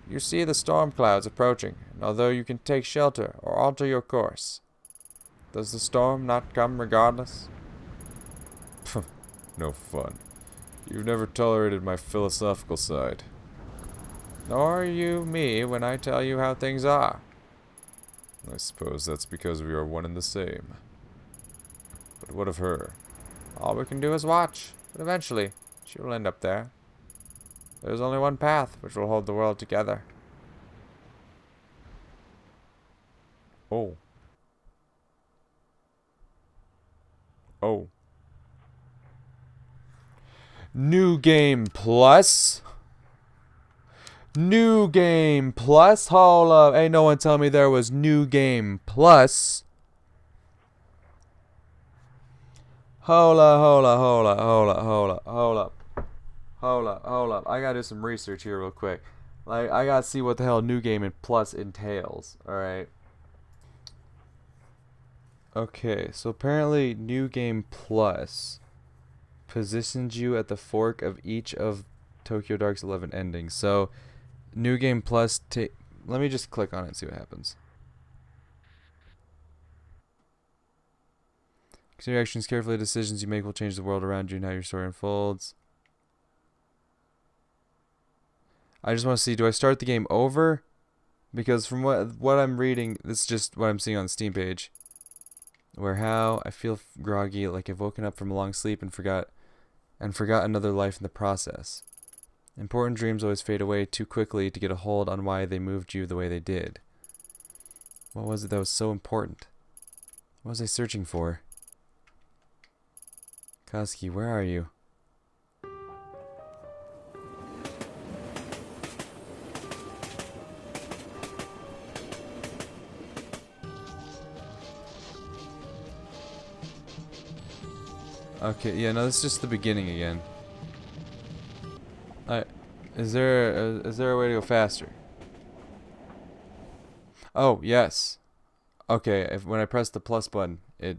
[SPEAKER 2] You see the storm clouds approaching, and although you can take shelter or alter your course, does the storm not come regardless?
[SPEAKER 1] No fun. You've never tolerated my philosophical side.
[SPEAKER 2] Nor you me when I tell you how things are.
[SPEAKER 1] I suppose that's because we are one and the same. But what of her?
[SPEAKER 2] All we can do is watch, but eventually she will end up there. There's only one path which will hold the world together.
[SPEAKER 1] Oh. Oh. New Game Plus? New Game Plus? Hold up. Ain't no one tell me there was New Game Plus. Hold up, hold up, hold up, hold up, hold up, hold up. Hold up, hold up. I gotta do some research here real quick. Like, I gotta see what the hell New Game Plus entails, alright? Okay, so apparently New Game Plus positions you at the fork of each of Tokyo Dark's 11 endings. So, New Game Plus, let me just click on it and see what happens. Consider your actions carefully. Decisions you make will change the world around you and how your story unfolds. I just want to see, do I start the game over? Because from what I'm reading, this is just what I'm seeing on the Steam page. Where how I feel groggy, like I've woken up from a long sleep and forgot another life in the process. Important dreams always fade away too quickly to get a hold on why they moved you the way they did. What was it that was so important? What was I searching for? Koski, where are you? Okay, yeah, no, this is just the beginning again. Is there a way to go faster? Oh, yes. Okay, when I press the plus button, it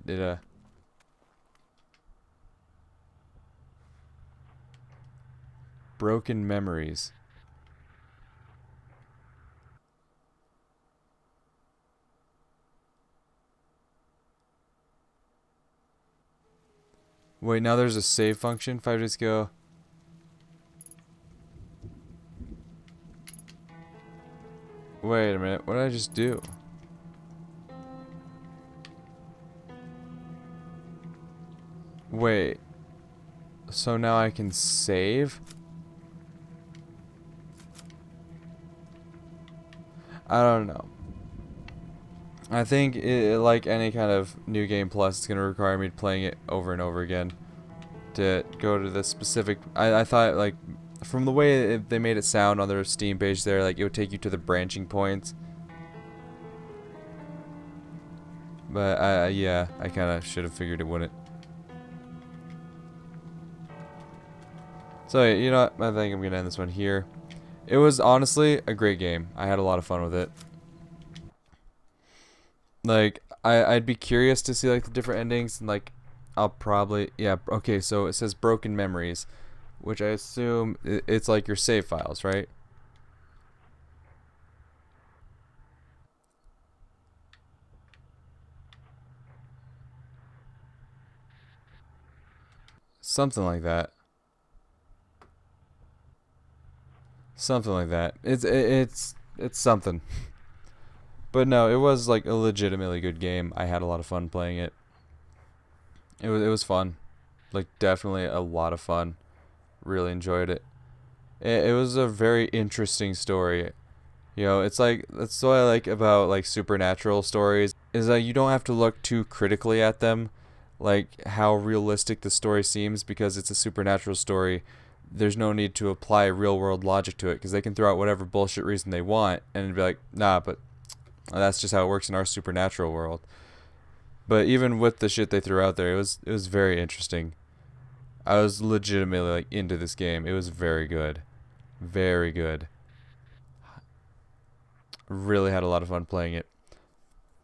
[SPEAKER 1] broken memories. Wait, now there's a save function. 5 days ago. Wait a minute. What did I just do? Wait. So now I can save? I don't know. I think, like any kind of new game plus, it's going to require me playing it over and over again to go to the specific... I thought, like, from the way they made it sound on their Steam page there, like, it would take you to the branching points. But, yeah, I kind of should have figured it wouldn't. So, you know what? I think I'm going to end this one here. It was honestly a great game. I had a lot of fun with it. Like, I'd be curious to see, like, the different endings, and, like, I'll probably... Yeah, okay, so it says Broken Memories, which I assume it's like your save files, right? Something like that. Something like that. It's something. But no, it was like a legitimately good game. I had a lot of fun playing it. It was fun. Like, definitely a lot of fun. Really enjoyed it. It was a very interesting story. You know, it's like, that's what I like about like supernatural stories, is that you don't have to look too critically at them, like how realistic the story seems, because it's a supernatural story. There's no need to apply real world logic to it, because they can throw out whatever bullshit reason they want and be like, nah, but that's just how it works in our supernatural world. But even with the shit they threw out there, it was very interesting. I was legitimately like into this game. It was very good. Very good. Really had a lot of fun playing it.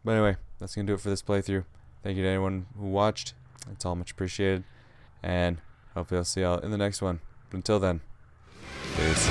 [SPEAKER 1] But anyway, that's going to do it for this playthrough. Thank you to anyone who watched. It's all much appreciated. And hopefully I'll see y'all in the next one. But until then, peace.